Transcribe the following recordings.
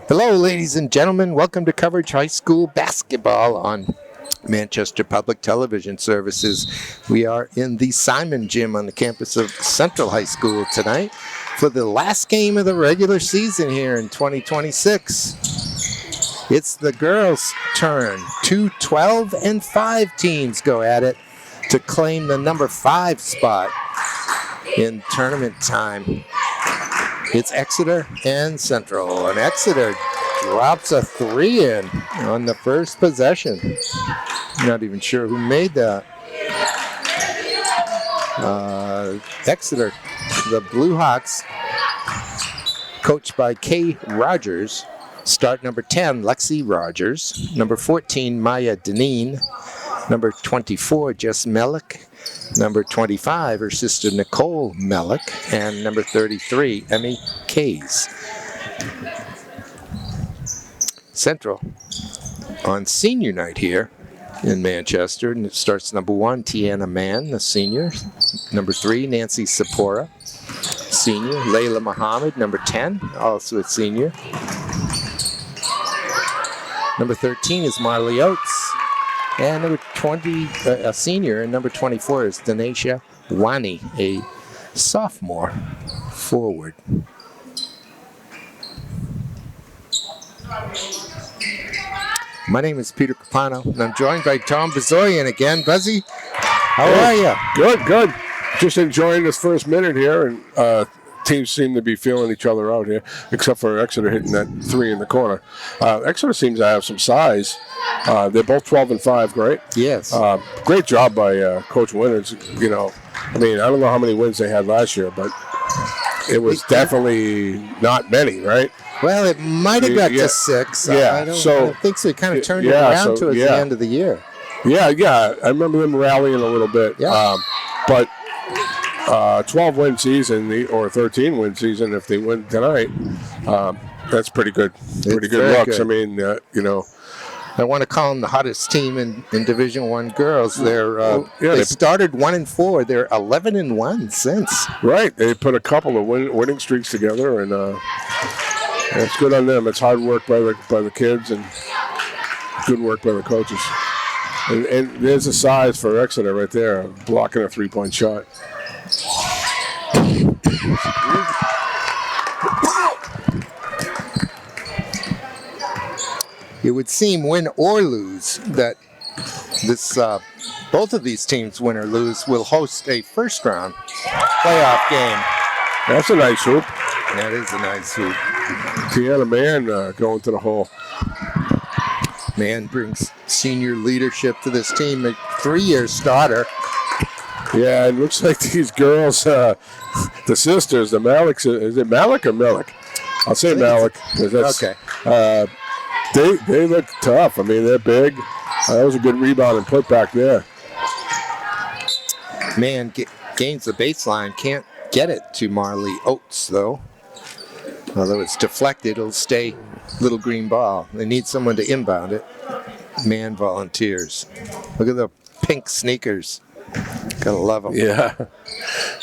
Hello, ladies and gentlemen. Welcome to Coverage High School Basketball on Manchester Public Television Services. We are in the Simon Gym on the campus of Central High School tonight for the last game of the regular season here in 2026. It's the girls' turn. Two 12-5 teams go at it to claim the number 5 spot in tournament time. It's Exeter and Central, and Exeter drops a 3 in on the first possession. Not even sure who made that. Exeter, the Blue Hawks, coached by Kay Rogers, start number 10, Lexi Rogers, number 14, Maya Deneen, number 24, Jess Melick, number 25, her sister Nicole Melick, and number 33, Emmy Kays. Central on senior night here in Manchester, and it starts number 1, Tiana Mann, the senior, number 3, Nancy Sapora, senior, Layla Muhammad, number 10, also a senior. Number 13 is Marley Oates, and number 20, a senior, and number 24 is Danesha Wani, a sophomore forward. My name is Peter Capano, and I'm joined by Tom Bezoyan again. Buzzy, how are you? Good. Just enjoying this first minute here, and teams seem to be feeling each other out here, except for Exeter hitting that 3 in the corner. Exeter seems to have some size. They're both 12-5, right? Yes. Great job by Coach Winters. You know, I mean, I don't know how many wins they had last year, but it was definitely not many, right? Well, it might have got to 6. I don't think so. It kind of turned it around towards the end of the year. Yeah. I remember them rallying a little bit. Yeah. But 12-win season or 13-win season if they win tonight, that's pretty good. Pretty good looks. Good. I mean, you know. I want to call them the hottest team in Division I girls. They started 1-4. They're 11-1 since. Right. They put a couple of winning streaks together, and it's good on them. It's hard work by the kids and good work by the coaches. And there's a size for Exeter right there, blocking a 3-point shot. It would seem, win or lose, that this both of these teams, win or lose, will host a first-round playoff game. That's a nice hoop. That is a nice hoop. Tiana Mann going to the hole. Mann brings senior leadership to this team, a 3-year starter. Yeah, it looks like these girls, the sisters, the Malicks, is it Malik or Melick? I'll say Malik. Okay. They look tough. I mean, they're big. That was a good rebound and put back there. Mann gains the baseline. Can't get it to Marley Oates, though. Although it's deflected, it'll stay little green ball. They need someone to inbound it. Mann volunteers. Look at the pink sneakers. Gotta love them. Yeah,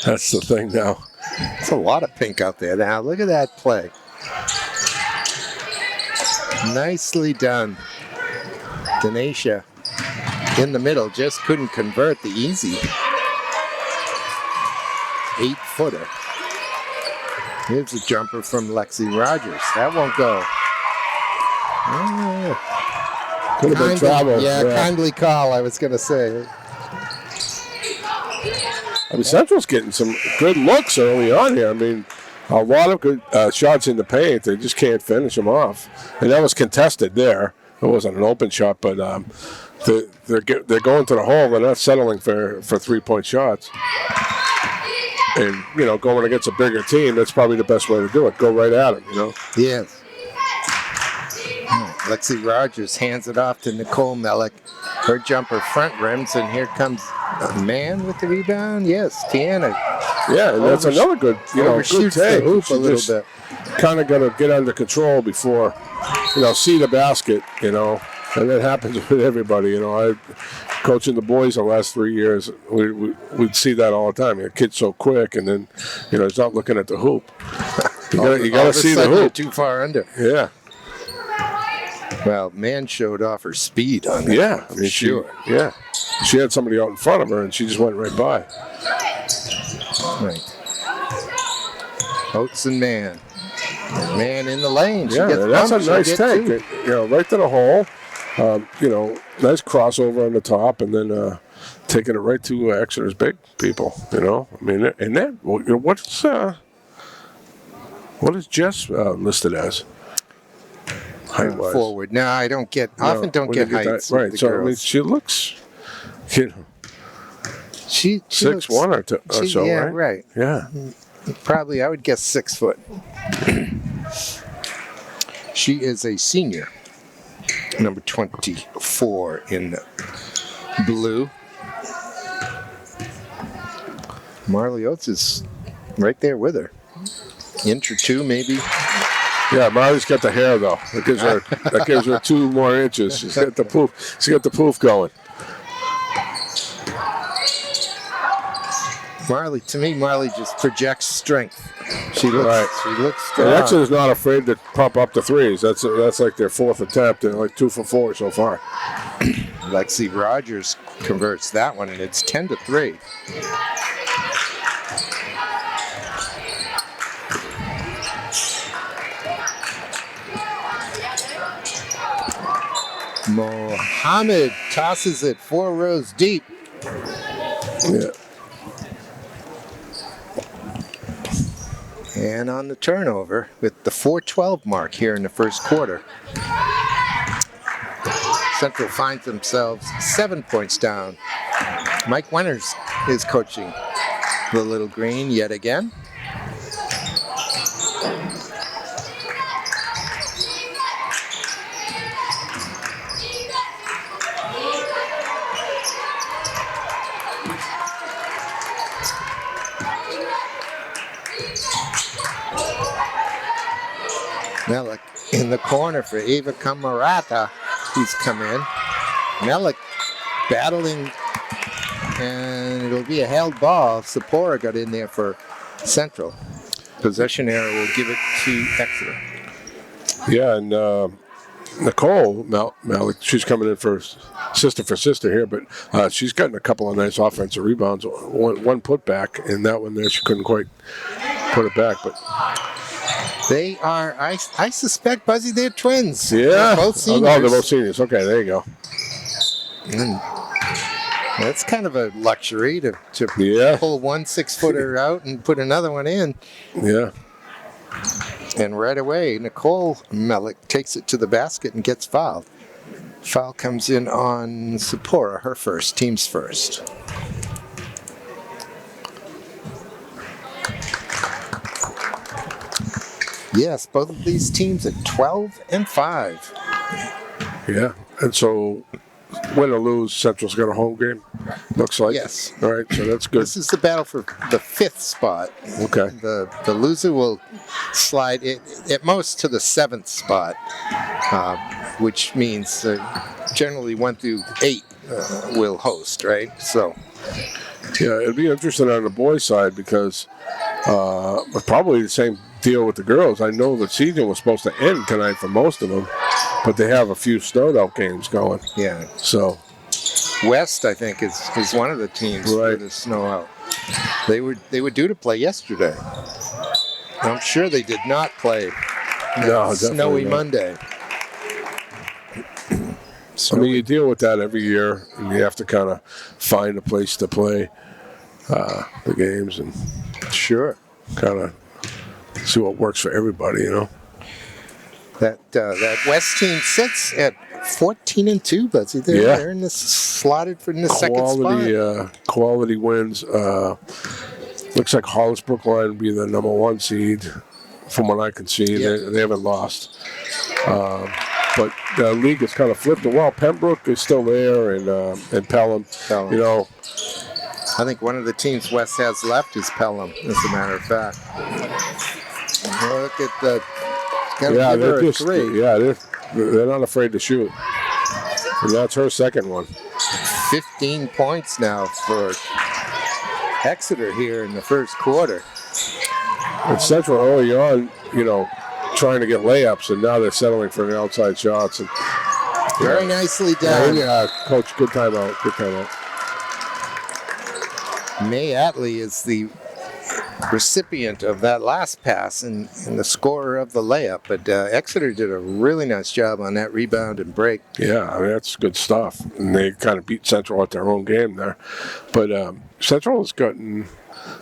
that's the thing now. It's a lot of pink out there now. Look at that play. Nicely done. Danesha in the middle, just couldn't convert the easy 8-footer. Here's a jumper from Lexi Rogers. That won't go. Could have been travel. Yeah, kindly call, I was going to say. I mean, Central's getting some good looks early on here. I mean, a lot of good shots in the paint. They just can't finish them off. And that was contested there. It wasn't an open shot, but they're going to the hole. They're not settling for 3-point shots. And, you know, going against a bigger team, that's probably the best way to do it. Go right at them, you know? Yes. Lexi Rogers hands it off to Nicole Melick. Her jumper front rims, and here comes a Mann with the rebound. Yes, Tiana. Yeah, and that's another good, good take. The hoop a little bit. Kind of got to get under control before, see the basket, and that happens with everybody. I coaching the boys the last 3 years, we'd see that all the time. The kid's so quick, and then, he's not looking at the hoop. You got to see the hoop. Too far under. Yeah. Well, man showed off her speed on that. Yeah, I mean, sure. She had somebody out in front of her, and she just went right by. Right. Oates and Man. And Man in the lane. She gets that's bumped, a nice she'll take. get two. Right to the hole. Nice crossover on the top, and then taking it right to Exeter's big people. I mean, and then what is Jess listed as? Height-wise. Forward. No, I don't get heights. Right. With So girls. I mean, she looks, she 6'1" or so, yeah, right? Right. Yeah. Probably, I would guess 6 foot. She is a senior, number 24 in blue. Marley Oates is right there with her. Inch or two, maybe. Yeah, Marley's got the hair though. That gives her 2 more inches. She's got the poof. She got the poof going. Marley just projects strength. She looks strong. And Exeter's not afraid to pump up the threes. That's like their 4th attempt, and like 2 for 4 so far. Lexi Rogers converts that one, and it's 10-3. Mohammed tosses it 4 rows deep. Yeah. And on the turnover with the 4:12 mark here in the first quarter. Central finds themselves 7 points down. Mike Winters is coaching the Little Green yet again. Melik in the corner for Eva Camarata, who's come in. Melik battling, and it'll be a held ball. Sapora got in there for Central. Possession error will give it to Exeter. Yeah, and Nicole Malik, she's coming in for sister here, but she's gotten a couple of nice offensive rebounds. One put back, and that one there she couldn't quite put it back, but. They are, I suspect, Buzzy, they're twins. Yeah. They're both seniors. Oh, they're both seniors. Okay, there you go. And that's kind of a luxury to pull one 6-footer out and put another one in. Yeah. And right away, Nicole Melik takes it to the basket and gets fouled. Foul comes in on Sapora, her first, team's first. Yes, both of these teams at 12 and 5. Yeah, and so win or lose, Central's got a home game, looks like. Yes. All right, so that's good. This is the battle for the 5th spot. Okay. The loser will slide at most to the 7th spot, which means generally 1 through 8 will host, right? So. Yeah, it'd be interesting on the boys' side because probably the same deal with the girls. I know the season was supposed to end tonight for most of them, but they have a few snowed out games going. Yeah. So West, I think, is one of the teams with the snow out. They were due to play yesterday. I'm sure they did not play snowy Monday. I mean, you deal with that every year, and you have to kind of find a place to play the games and kind of see what works for everybody, you know. That West team sits at 14-2, Betsy. They're in this slotted for the second spot. Quality wins. Looks like Hollis Brookline will be the number 1 seed, from what I can see. Yeah. They haven't lost. But the league has kind of flipped it. Well, Pembroke is still there, and Pelham. You know, I think one of the teams West has left is Pelham, as a matter of fact. Look at the. They're 3. Yeah, they're not afraid to shoot. And that's her second one. 15 points now for Exeter here in the first quarter. And Central early on, you know, trying to get layups, and now they're settling for the outside shots. And Very nicely done. yeah, Coach, good timeout. Good timeout. May Attlee is the recipient of that last pass and the scorer of the layup. But Exeter did a really nice job on that rebound and break. Yeah, I mean, that's good stuff. And they kind of beat Central at their own game there. But Central has gotten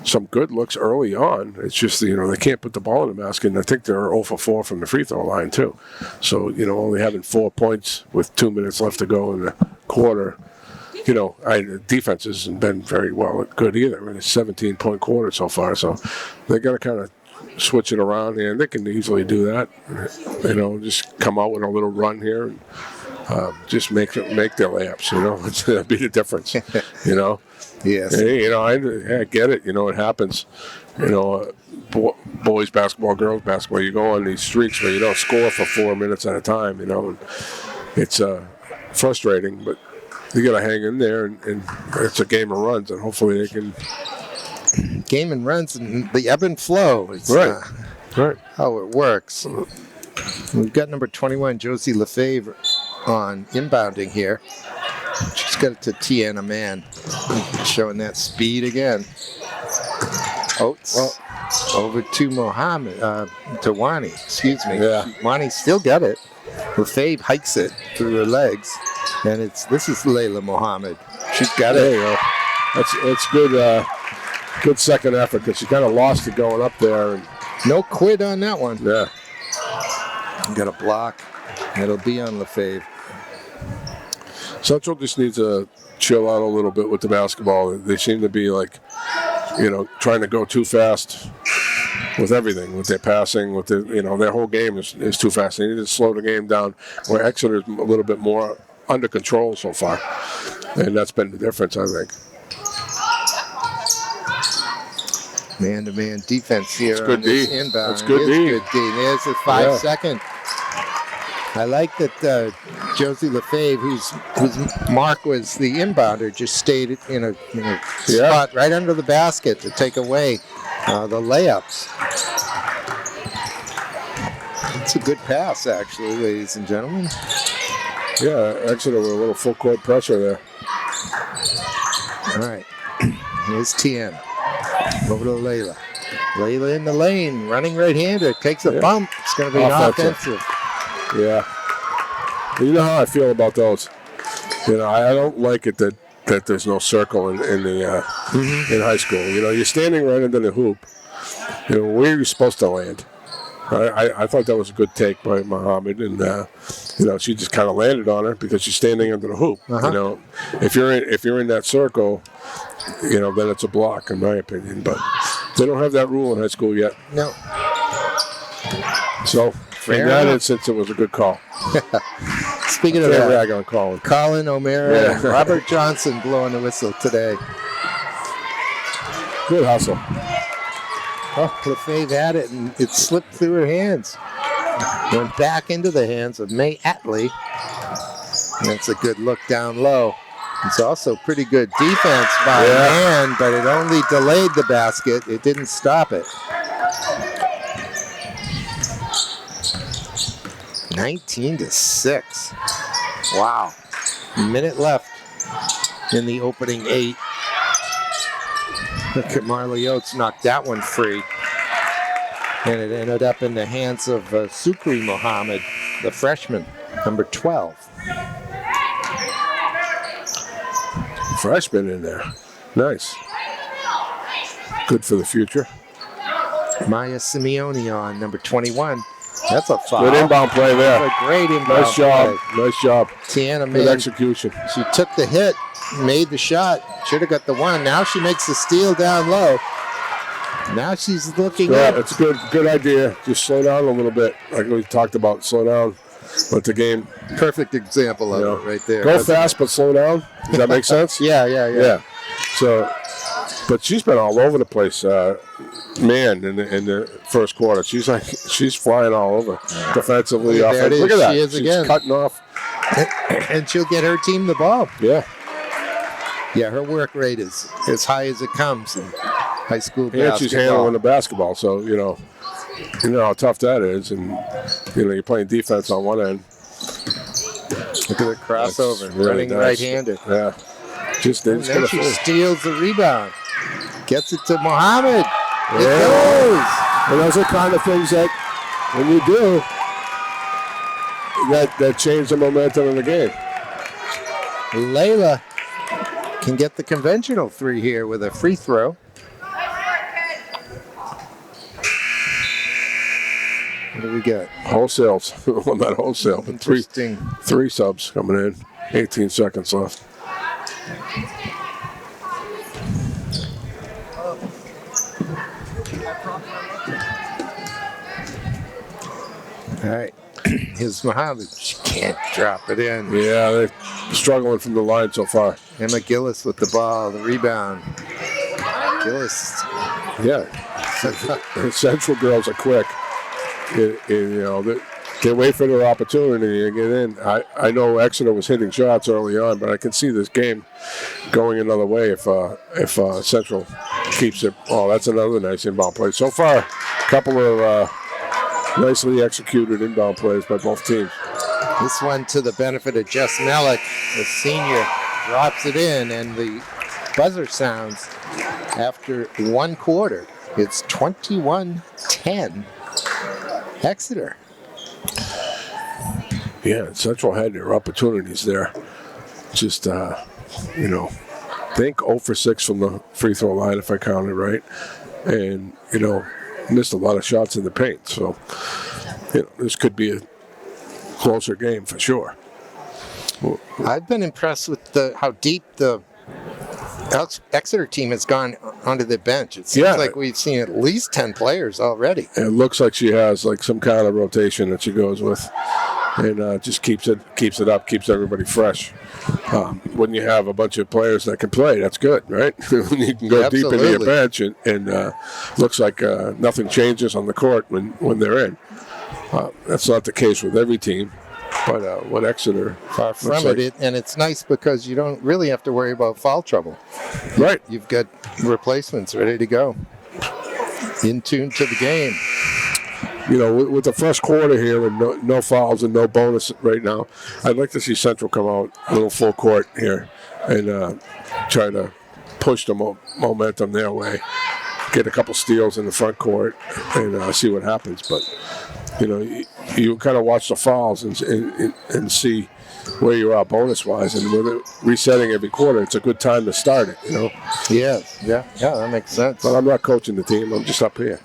some good looks early on. It's just, they can't put the ball in the basket. And I think they're 0 for 4 from the free throw line, too. So, only having 4 points with 2 minutes left to go in the quarter. The defense hasn't been very good either. I mean, it's a 17-point quarter so far, so they got to kind of switch it around, and they can easily do that. Just come out with a little run here and just make their layups. That'd be the difference. Yes. Hey, I get it. It happens. Boys basketball, girls basketball. You go on these streaks where you don't score for 4 minutes at a time. And it's frustrating, but you got to hang in there, and it's a game of runs, and hopefully they can. Game and runs and the ebb and flow. It's right. How it works. We've got number 21, Josie Lefebvre, on inbounding here. She's got it to Tiana Mann, showing that speed again. Oates over to to Wani. Excuse me. Yeah. Wani still got it. Lefebvre hikes it through her legs, and this is Layla Mohammed. She's got it. There you go. That's good. Good second effort because she kind of lost it going up there. And no quit on that one. Yeah. Got a block. It'll be on Lefebvre. Central just needs to chill out a little bit with the basketball. They seem to be trying to go too fast with everything, with their passing, with their whole game is too fast. They need to slow the game down. Where Exeter's a little bit more under control so far, and that's been the difference, I think. Man-to-man defense here. That's good on this D. Inbound. That's good D. Good D. There's a 5-second. I like that Josie Lefebvre, whose mark was the inbounder, just stayed in a spot right under the basket to take away the layups. It's a good pass, actually, ladies and gentlemen. Yeah, Exeter with a little full court pressure there. All right. Here's TM. Over to Layla. Layla in the lane, running right-hander, takes a bump. It's going to be an offensive. Yeah. You know how I feel about those. I don't like it that there's no circle in high school. You're standing right under the hoop. Where are you supposed to land? I thought that was a good take by Mohammed, and she just kind of landed on her because she's standing under the hoop. If you're in that circle, then it's a block, in my opinion. But they don't have that rule in high school yet. No. So in that instance, it was a good call. Speaking of that, rag on Colin O'Mara and Robert Johnson blowing the whistle today. Good hustle. Oh, Lefebvre had it, and it slipped through her hands. Went back into the hands of May Attlee. And that's a good look down low. It's also pretty good defense by Mann, but it only delayed the basket. It didn't stop it. 19-6. Wow. A minute left in the opening 8. Look at Marley Oates knocked that one free. And it ended up in the hands of Sukri Mohammed, the freshman, number 12. Freshman in there. Nice. Good for the future. Maya Simeone on number 21. That's a foul. Good inbound play there. That's a great inbound Nice job. play. Nice job. Tiana Good Mann, execution. she took the hit, made the shot, should have got the one. Now she makes the steal down low. Now she's looking up. It's a good idea. Just slow down a little bit, like we talked about. Slow down. Let the game. Perfect example of it right there. Go fast, but slow down. Does that make sense? Yeah. So, but she's been all over the place. Man, in the first quarter, she's flying all over defensively. There it is. Look at that. She is she's again. Cutting off. And she'll get her team the ball. Yeah. Yeah, her work rate is as high as it comes in high school And basketball. she's handling the basketball, so You know how tough that is, and you're playing defense on one end. Look at the crossover, Really running nice. right-handed. Yeah. They And then she steals the rebound. Gets it to Mohammed. It Yeah. goes. And those are kind of things that, when you do, that change the momentum of the game. Layla can get the conventional 3 here with a free throw. What do we got? Wholesales. Well, not wholesale, but Interesting. three subs coming in. 18 seconds left. All right. Here's Mohammed. She can't drop it in. Yeah, they're struggling from the line so far. Emma Gillis with the ball, the rebound. Gillis. Yeah. The Central girls are quick. They wait for their opportunity to get in. I know Exeter was hitting shots early on, but I can see this game going another way if Central keeps it. Oh, that's another nice inbound play. So far, a couple of nicely executed inbound plays by both teams. This one to the benefit of Jess Mellick. The senior drops it in, and the buzzer sounds after 1 quarter. It's 21-10. Exeter. Yeah, Central had their opportunities there. Just, think 0 for 6 from the free throw line, if I counted right. And, missed a lot of shots in the paint. So, this could be a closer game for sure. I've been impressed with how deep the Exeter team has gone onto the bench. It seems like we've seen at least 10 players already. It looks like she has some kind of rotation that she goes with, and just keeps it up, keeps everybody fresh. When you have a bunch of players that can play, that's good, right? You can go deep into your bench, and looks like nothing changes on the court when they're in. That's not the case with every team. But what Exeter... Far from it, and it's nice because you don't really have to worry about foul trouble. Right. You've got replacements ready to go. In tune to the game. With the first quarter here and no fouls and no bonus right now, I'd like to see Central come out a little full court here and try to push the momentum their way. Get a couple steals in the front court and see what happens. But, you kind of watch the fouls and see where you are bonus-wise. And with it resetting every quarter, it's a good time to start it, Yeah, that makes sense. But I'm not coaching the team. I'm just up here.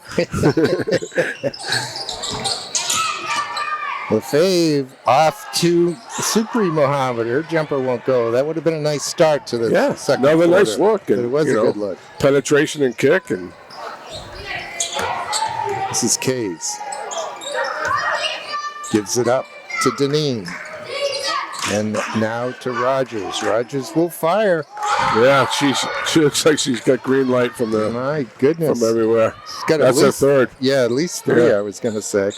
Lefebvre off to Supri Mohammed. Her jumper won't go. That would have been a nice start to the second quarter. Another nice look. And, it was a good look. Penetration and kick. And this is Kays. Gives it up to Deneen. And now to Rogers. Rogers will fire. Yeah, she looks like she's got green light from my goodness, from everywhere. That's her third. Yeah, at least 3. Yeah. I was going to say.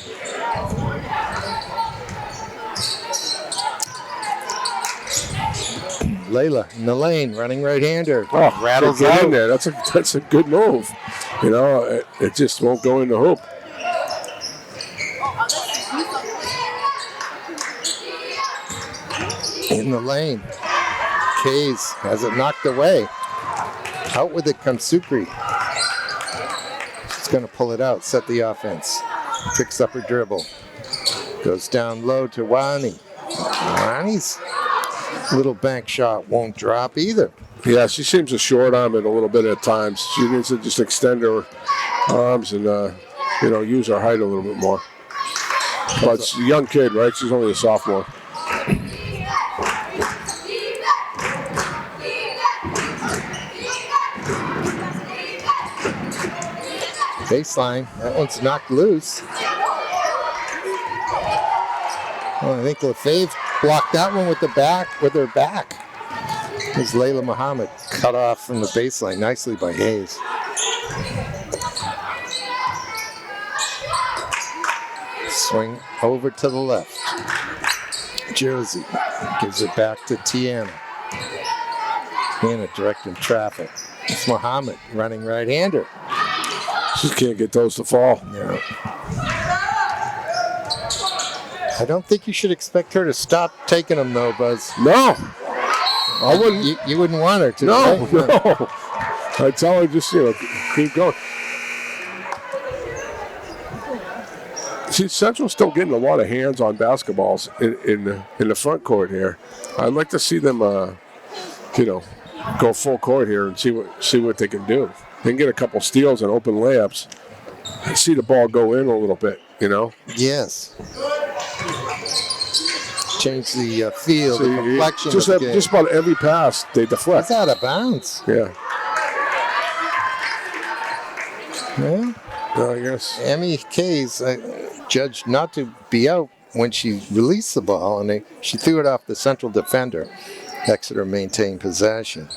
Layla in the lane, running right-hander. Oh, rattles out in there. That's a good move. It just won't go in the hoop. In the lane. Kays has it knocked away. Out with it comes Supri. She's going to pull it out, set the offense. Picks up her dribble. Goes down low to Wani. Wani's little bank shot won't drop either. Yeah, she seems to short arm it a little bit at times. She needs to just extend her arms and use her height a little bit more. But she's a young kid, right? She's only a sophomore. Baseline. That one's knocked loose. Well, I think Lefebvre blocked that one with her back. There's Layla Muhammad cut off from the baseline nicely by Hayes. Swing over to the left. Josie gives it back to Tiana. Tiana directing traffic. It's Muhammad running right-hander. Just can't get those to fall. Yeah. I don't think you should expect her to stop taking them, though, Buzz. No. I wouldn't. You wouldn't want her to. No, right? no. I tell her just, keep going. See, Central's still getting a lot of hands-on basketballs in the front court here. I'd like to see them, go full court here and see what they can do. They can get a couple steals and open layups. And see the ball go in a little bit, Yes. Change the feel, the complexion of the game. Just about every pass, they deflect. It's out of bounds. Yeah. Yeah. I guess. Emmy K's judged not to be out when she released the ball, and she threw it off the central defender. Exeter maintained possession.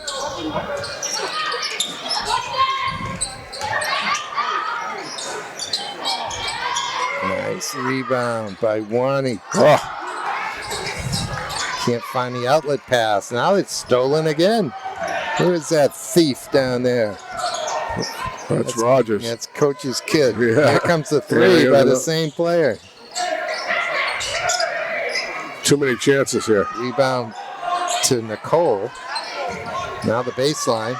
Nice rebound by Wani. Oh. Can't find the outlet pass. Now it's stolen again. Who is that thief down there? That's Rogers. That's Coach's kid. Yeah. Here comes the three by the same player. Too many chances here. Rebound to Nicole. Now the baseline.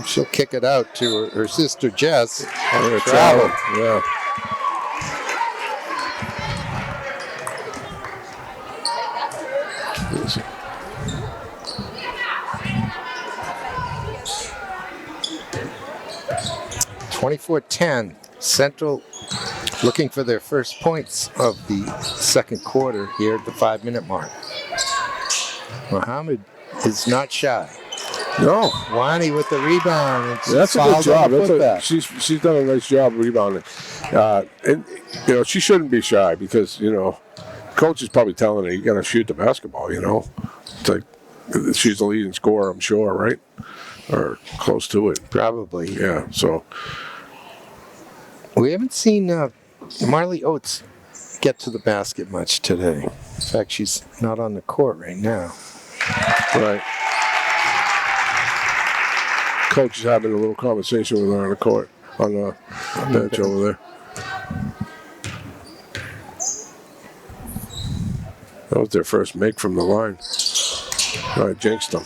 She'll kick it out to her sister Jess. Travel. Yeah. (24-10). Central looking for their first points of the second quarter here at the 5-minute mark. Mohammed is not shy. No. Wani with the rebound. That's a good job. She's done a nice job rebounding. And she shouldn't be shy because, coach is probably telling her you got to shoot the basketball, It's like she's the leading scorer, I'm sure, right? Or close to it. Probably. Yeah, so. We haven't seen Marley Oates get to the basket much today. In fact, she's not on the court right now. Right. Coach is having a little conversation with her on the court, on the bench over there. That was their first make from the line. I jinxed them.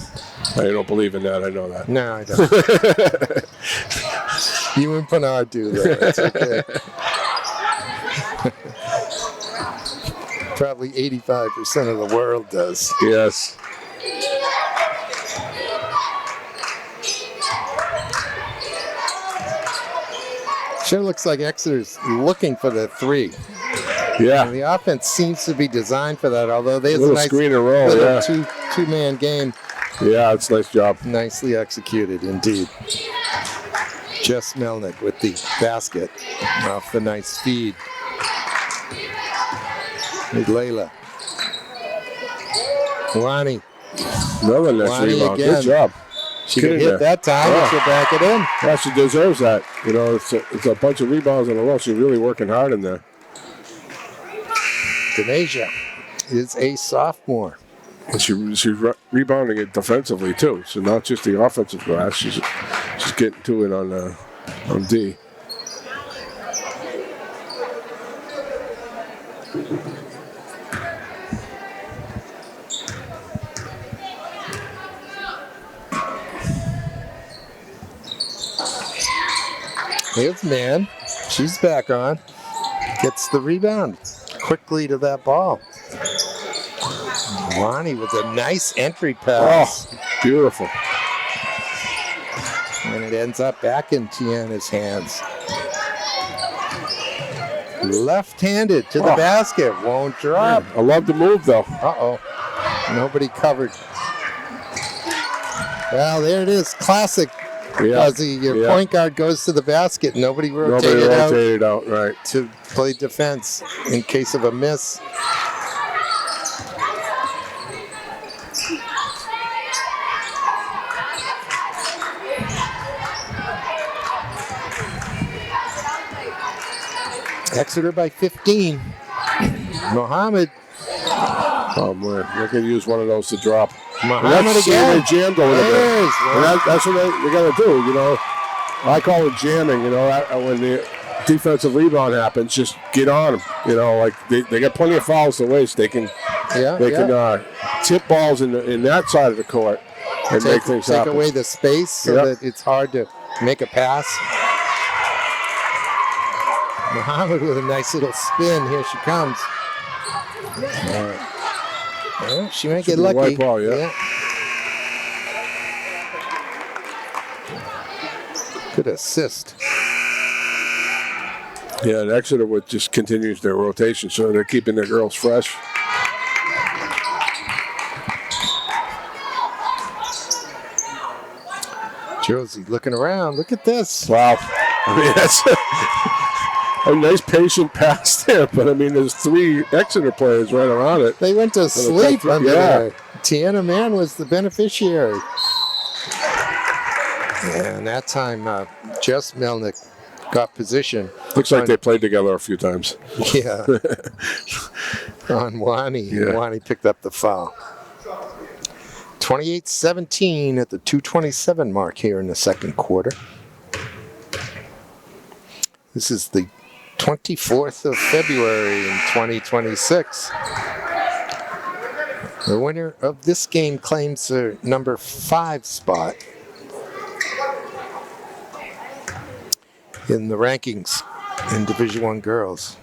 I don't believe in that. I know that. No, I don't. You and Pinard do that. That's okay. Probably 85% of the world does. Yes. Sure looks like Exeter's looking for the three. Yeah. And the offense seems to be designed for that, although there's a nice screen and roll, two-man game. Yeah, it's a nice job. Nicely executed, indeed. Jess Melnick with the basket off the nice feed. With Layla. Wani. Another nice rebound. Good job. She can hit that time and she'll back it in. Yeah, she deserves that. It's a bunch of rebounds in a row. She's really working hard in there. Denasia is a sophomore. And she's rebounding it defensively too. So not just the offensive glass. She's getting to it on D. Here's Man. She's back on. Gets the rebound quickly to that ball. Wani with a nice entry pass. Oh, beautiful. And it ends up back in Tiana's hands. Left-handed to the basket. Won't drop. I love the move, though. Uh-oh. Nobody covered. Well, there it is. Classic. Fuzzy. Your point guard goes to the basket. Nobody rotated out, right. To play defense in case of a miss. Exeter by 15. Mohammed. Oh, man. They could use one of those to drop. Mohammed again. Jammed a little bit. That's what they got to do, I call it jamming, when defensive rebound happens, just get on them. You know, like they got plenty of fouls to waste. They can tip balls in that side of the court and make things happen. Take away the space so that it's hard to make a pass. Muhammad with a nice little spin. Here she comes. Well, she might get lucky. White ball, yeah. Good assist. Yeah, and Exeter would just continues their rotation, so they're keeping their girls fresh. Josie looking around. Look at this. Wow. I mean, that's a nice patient pass there, but I mean, there's 3 Exeter players right around it. They went to sleep under there. Tiana Mann was the beneficiary. And that time, Jess Melnick got position. Looks like they played together a few times. Yeah. On Wani. Yeah. Wani picked up the foul. 28-17 at the 2:27 mark here in the second quarter. This is the 24th of February in 2026. The winner of this game claims their number 5 spot in the rankings in Division I girls.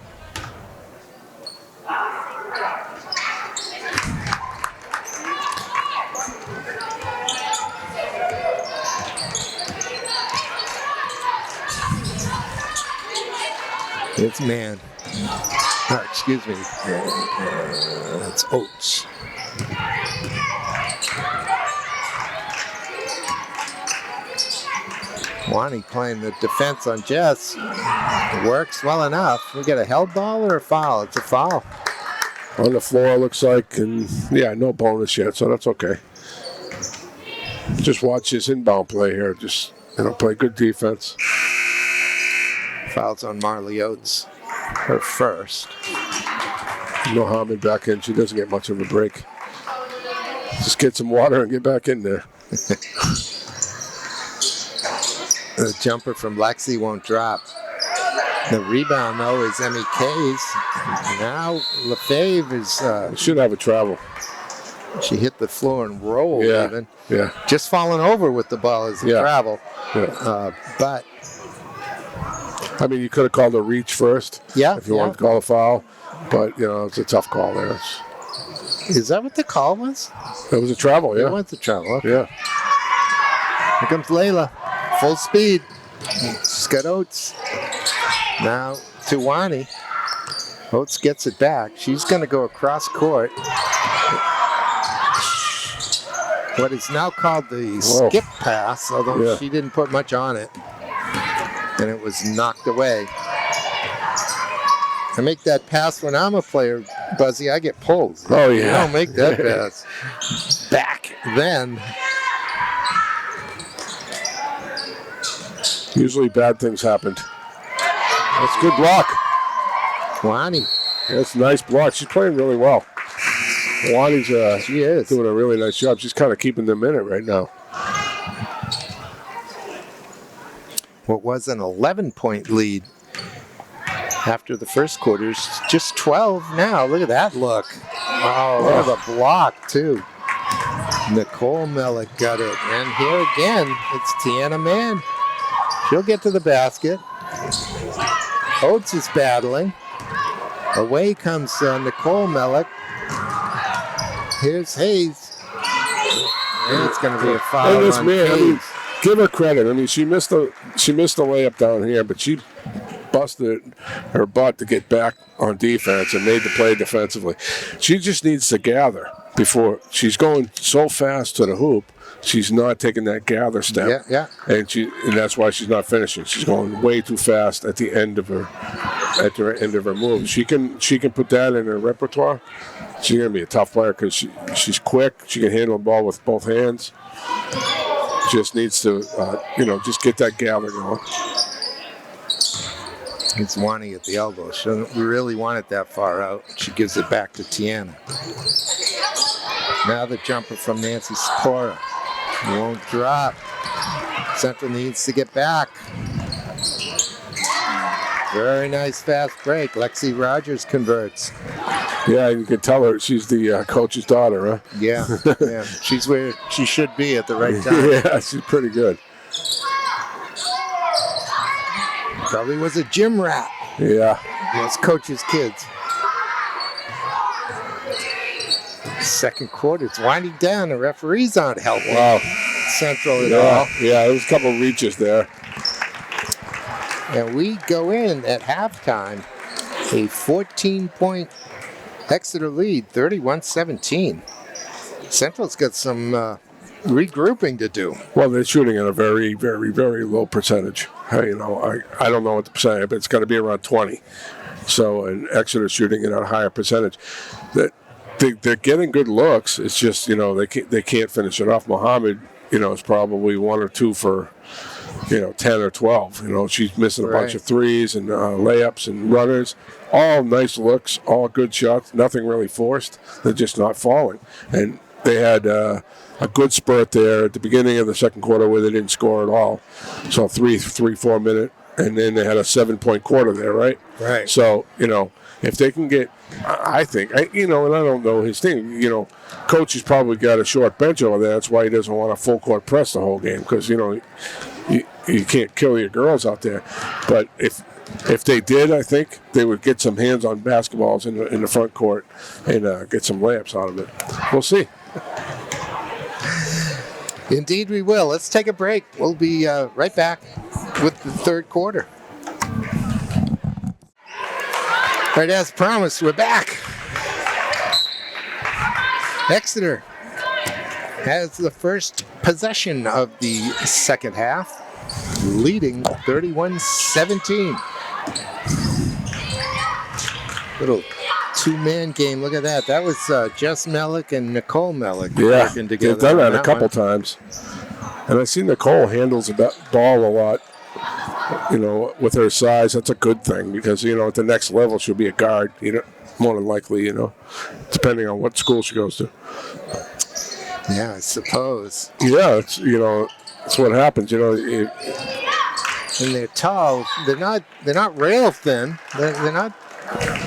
It's Mann. Oh, excuse me. It's Oates. Wani playing the defense on Jess. It works well enough. We get a held ball or a foul? It's a foul. On the floor, looks like, and yeah, no bonus yet, so that's okay. Just watch his inbound play here. Just, play good defense. Fouls on Marley Oates. Her first. Mohammed back in. She doesn't get much of a break. Just get some water and get back in there. The jumper from Lexi won't drop. The rebound, though, is Emmy K's. Now Lefebvre is... should have a travel. She hit the floor and rolled even. Yeah. Just falling over with the ball as a travel. Yeah. But... I mean, you could have called a reach first. Yeah. If you wanted to call a foul. But, it's a tough call there. Is that what the call was? It was a travel, yeah. It was a travel, okay. Yeah. Here comes Layla. Full speed. She's got Oates. Now to Wani. Oates gets it back. She's going to go across court. What is now called the skip pass, although she didn't put much on it. And it was knocked away. I make that pass when I'm a player, Buzzy, I get pulled. Oh, yeah. I don't make that pass. Back then. Usually bad things happened. That's good block. Wani. That's a nice block. She's playing really well. Wani's she is doing a really nice job. She's kind of keeping them in it right now. What was an 11-point lead after the first quarter is just 12 now. Look at that look. Oh, what a block, too. Nicole Mellick got it. And here again, it's Tiana Mann. She'll get to the basket. Oates is battling. Away comes Nicole Mellick. Here's Hayes. And it's going to be a foul on Hayes. Give her credit. I mean, she missed the layup down here, but she busted her butt to get back on defense and made the play defensively. She just needs to gather before she's going so fast to the hoop. She's not taking that gather step. Yeah. And that's why she's not finishing. She's going way too fast at the end of her move. She can put that in her repertoire. She's gonna be a tough player because she's quick. She can handle the ball with both hands. Just needs to, just get that gather going. It's Wani at the elbow. She doesn't really want it that far out. She gives it back to Tiana. Now the jumper from Nancy Sikora. Won't drop. Central needs to get back. Very nice fast break. Lexi Rogers converts. Yeah, you can tell her she's the coach's daughter, huh? Yeah, yeah. She's where she should be at the right time. Yeah, she's pretty good. Probably was a gym rat. Yeah. Yes, coach's kids. Second quarter, it's winding down. The referees aren't helping. Wow. Central at all. Yeah, there was a couple of reaches there. And we go in at halftime, a 14-point Exeter lead, 31-17. Central's got some regrouping to do. Well, they're shooting at a very, very, very low percentage. You know, I don't know what the percentage, but it's got to be around 20. So, and Exeter's shooting at a higher percentage. They're getting good looks. It's just, you know, they can't finish it off. Mohammed, you know, is probably 1 or 2 for, you know, 10 or 12. You know, she's missing a bunch of threes and layups and runners. All nice looks, all good shots, nothing really forced. They're just not falling. And they had a good spurt there at the beginning of the second quarter where they didn't score at all. So 4 minute, and then they had a 7-point quarter there, right? Right. So, you know, if they can get, I think, you know, and I don't know his thing, you know, coach has probably got a short bench over there. That's why he doesn't want a full court press the whole game because, you know, you can't kill your girls out there. But if they did, I think they would get some hands-on basketballs in the front court and get some layups out of it. We'll see. Indeed we will. Let's take a break. We'll be right back with the third quarter. Right, as promised, we're back. Exeter has the first possession of the second half, leading 31-17. Little two-man game. Look at that. That was Jess Mellick and Nicole Mellick working together. They've done that a couple times. And I see Nicole handles the ball a lot. You know, with her size, that's a good thing because, you know, at the next level, she'll be a guard, you know, more than likely, you know, depending on what school she goes to. Yeah, I suppose. Yeah, it's, you know, it's what happens, you know. And they're tall. They're not rail thin. They're not.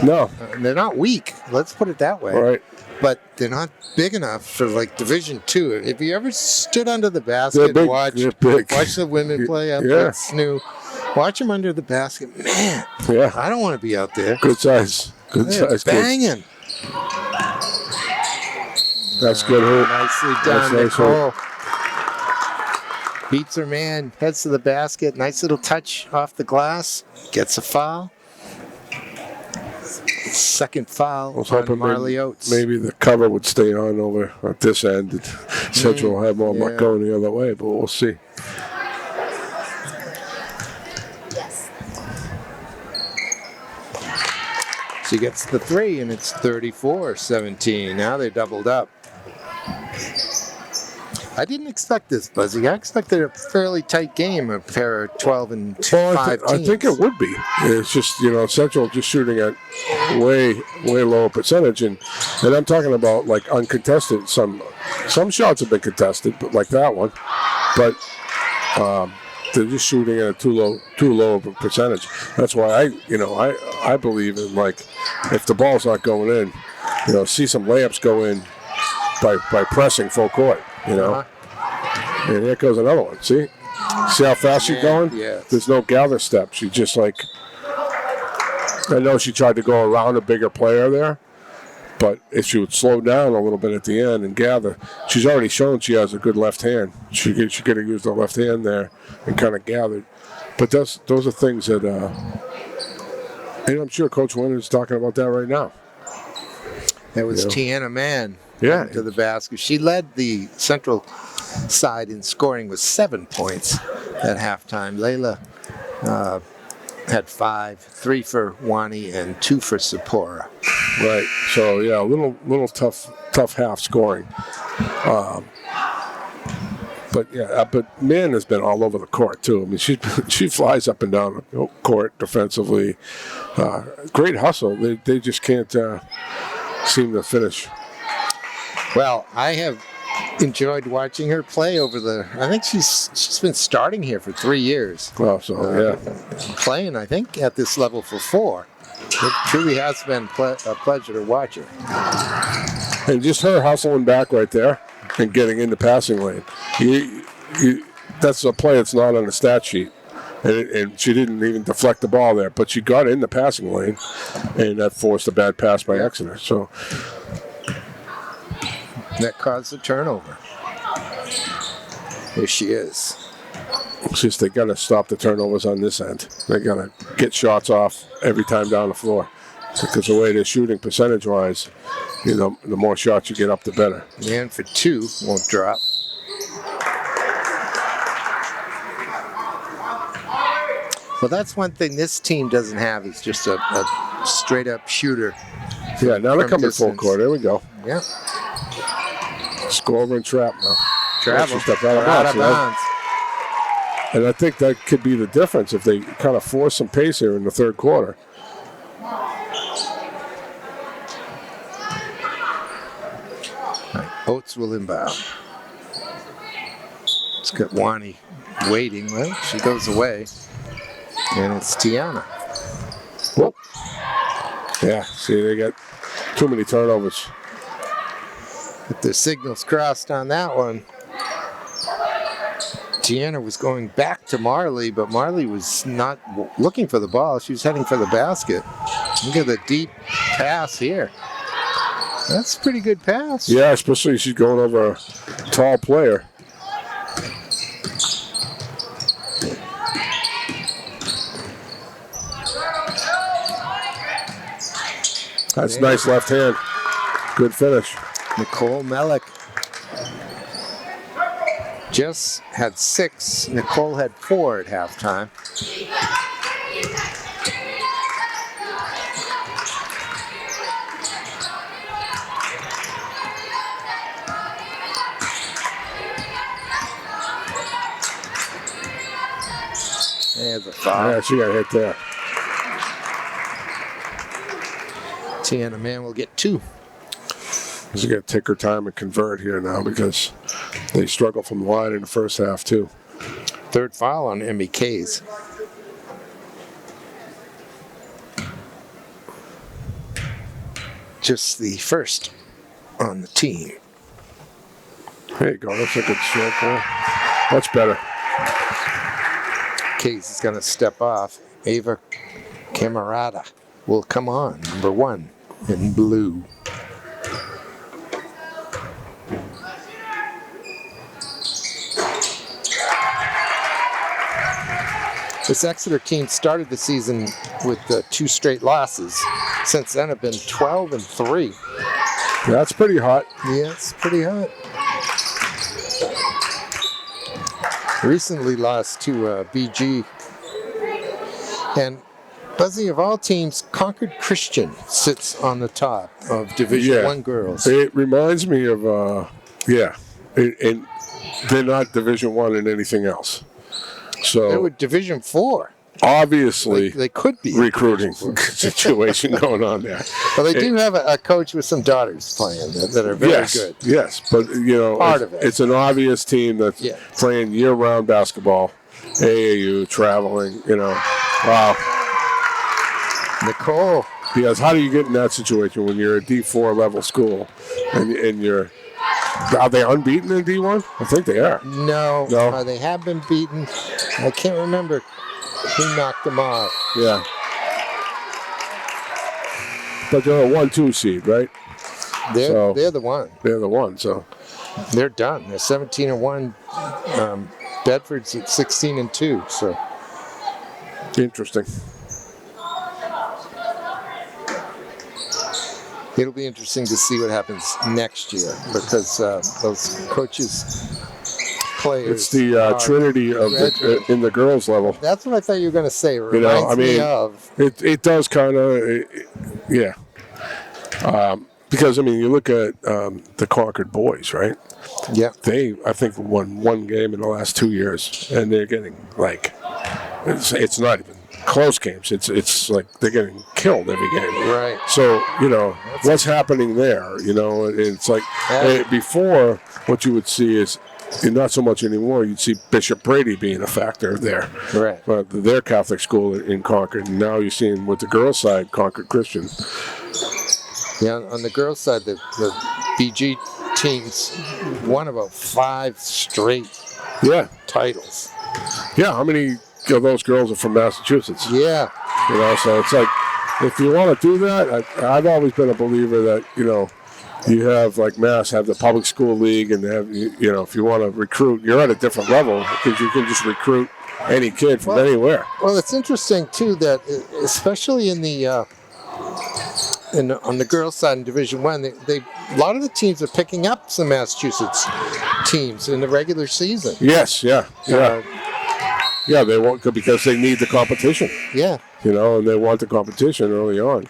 No. They're not weak. Let's put it that way. Right. But they're not big enough for like Division II. If you ever stood under the basket and watch the women play up at SNU, watch them under the basket. Man, I don't want to be out there. Good size. Good size. Banging. That's good. Nicely done, Nicole. Beats her man, heads to the basket. Nice little touch off the glass. Gets a foul. Second foul on Marley Oates. Maybe the cover would stay on over at this end. Central will have more luck going the other way, but we'll see. She gets the three, and it's 34-17. Now they doubled up. I didn't expect this, Buzzy. I expected a fairly tight game, a pair of 12 and 5 teams. I think it would be. It's just, you know, Central just shooting at way lower percentage, and I'm talking about like uncontested. Some shots have been contested, but like that one, but they're just shooting at a too low of a percentage. That's why I believe in, like, if the ball's not going in, you know, see some layups go in by pressing full court. You know, and here goes another one. See how fast she's going? Yeah. There's no gather step. She just like, I know she tried to go around a bigger player there, but if she would slow down a little bit at the end and gather, she's already shown she has a good left hand. She could have used the left hand there and kind of gathered. But those are things that, and I'm sure Coach Wynn is talking about that right now. That was Tiana Mann. To the basket. She led the Central side in scoring with 7 points at halftime. Layla had 5, 3 for Wani and 2 for Sapora. Right. So a little tough half scoring. But Mann has been all over the court too. I mean, she flies up and down the court defensively. Great hustle. They just can't seem to finish. Well, I have enjoyed watching her play over I think she's been starting here for 3 years. Well, so Playing, I think, at this level for 4. It truly has been a pleasure to watch her. And just her hustling back right there and getting in the passing lane. That's a play that's not on the stat sheet. And she didn't even deflect the ball there, but she got in the passing lane, and that forced a bad pass by Exeter. So that caused a turnover. There she is. It's just they got to stop the turnovers on this end. They got to get shots off every time down the floor, because the way they're shooting percentage-wise, the more shots you get up, the better. And for 2, won't drop. Well, that's one thing this team doesn't have is just a straight-up shooter. Yeah, now they're coming full court. There we go. Yeah. Score over and trap now. Travel. Out of bounds. And I think that could be the difference if they kind of force some pace here in the third quarter. Oates will inbound. It's got Wani waiting. Well, she goes away. And it's Tiana. Whoop. Yeah, see, they got too many turnovers. But the signals crossed on that one. Tiana was going back to Marley, but Marley was not looking for the ball. She was heading for the basket. Look at the deep pass here. That's a pretty good pass. Yeah, especially she's going over a tall player. That's nice left hand. Good finish. Nicole Mellick just had 6. Nicole had 4 at halftime. There's a foul. Yeah, she got hit there. Tiana Mann will get 2. She's got to take her time and convert here now because they struggle from the line in the first half too. 3rd foul on Emmy Kays. Just the 1st on the team. There you go. That's a good short ball. Much better. Kays is going to step off. Ava Camarada will come on, number 1 in blue. This Exeter team started the season with 2 straight losses. Since then, have been 12-3. That's pretty hot. Yeah, it's pretty hot. Recently lost to BG. And Buzzy, of all teams, Concord Christian sits on the top of Division I girls. It reminds me of, and they're not Division I in anything else. So they were Division 4. Obviously, they could be recruiting situation going on there. Well, they do have a coach with some daughters playing that are very good. Yes, but part of it. It's an obvious team that's playing year-round basketball, AAU, traveling. Wow. Nicole. Because how do you get in that situation when you're a D4 level school and you're? Are they unbeaten in D1? I think they are. No. They have been beaten. I can't remember who knocked them off. Yeah. But they're a 1-2 seed, right? They're the one. They're the one, so. They're done. They're 17-1. Bedford's at 16-2, so. Interesting. It'll be interesting to see what happens next year because those coaches, players. It's the trinity of in the girls level. That's what I thought you were going to say. It reminds me of. It does kind of, yeah. Because you look at the Concord boys, right? Yeah. They, I think, won 1 game in the last 2 years, and they're getting it's not even close games. It's like they're getting killed every game. Right. So, what's happening there? It's like before, what you would see is, not so much anymore, you'd see Bishop Brady being a factor there. Right. But their Catholic school in Concord. And now you're seeing with the girls' side, Concord Christian. Yeah, on the girls' side, the BG teams won about 5 straight titles. Yeah, how many of those girls are from Massachusetts? Yeah. So it's like, if you want to do that, I've always been a believer that, you have, like Mass, have the public school league, and have, if you want to recruit, you're at a different level because you can just recruit any kid from anywhere. Well, it's interesting, too, that especially in the on the girls' side in Division One, they a lot of the teams are picking up some Massachusetts teams in the regular season. Yes, yeah. They want, because they need the competition. Yeah. And they want the competition early on.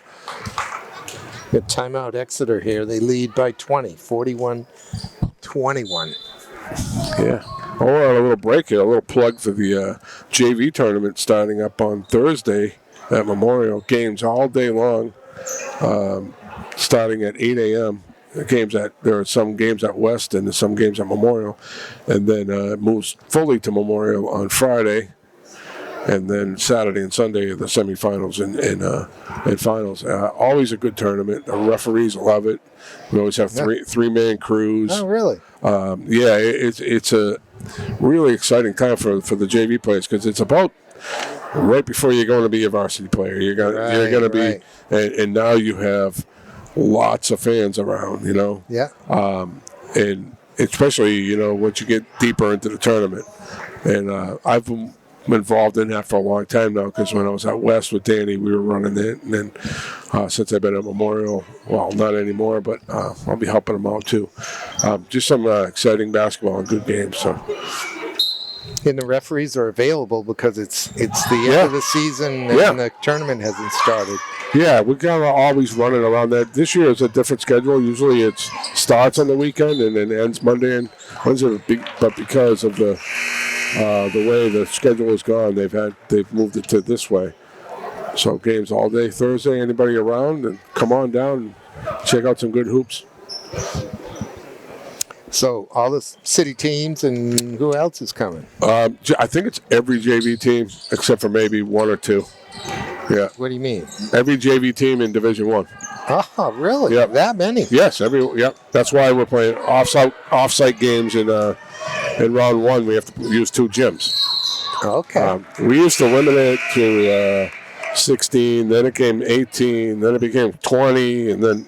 Good timeout Exeter here. They lead by 20, 41-21. Yeah. Or a little break here, a little plug for the JV tournament starting up on Thursday at Memorial. Games all day long, starting at 8 a.m. There are some games at West and some games at Memorial, and then it moves fully to Memorial on Friday, and then Saturday and Sunday are the semifinals and finals. Always a good tournament. The referees love it. We always have three-man crews. Oh, really? It's a really exciting time for the JV players because it's about right before you're going to be a varsity player. You're going to be, and now you have lots of fans around. Yeah. And especially once you get deeper into the tournament, and I've been involved in that for a long time now because when I was at West with Danny, we were running it, and then since I've been at Memorial, well, not anymore, but I'll be helping them out too. Just some exciting basketball and good games. So. And the referees are available because it's the end of the season and the tournament hasn't started. Yeah, we got to always run it around that. This year is a different schedule. Usually it starts on the weekend and then ends Monday and Wednesday. But because of the way the schedule is gone, they've moved it to this way. So games all day Thursday. Anybody around, and come on down and check out some good hoops. So all the city teams, and who else is coming? I think it's every JV team except for maybe one or two. Yeah. What do you mean? Every JV team in Division One. Oh, really? Yep. That many? Yes. That's why we're playing off-site games in round one. We have to use 2 gyms. Okay. We used to limit it to 16. Then it became 18. Then it became 20, and then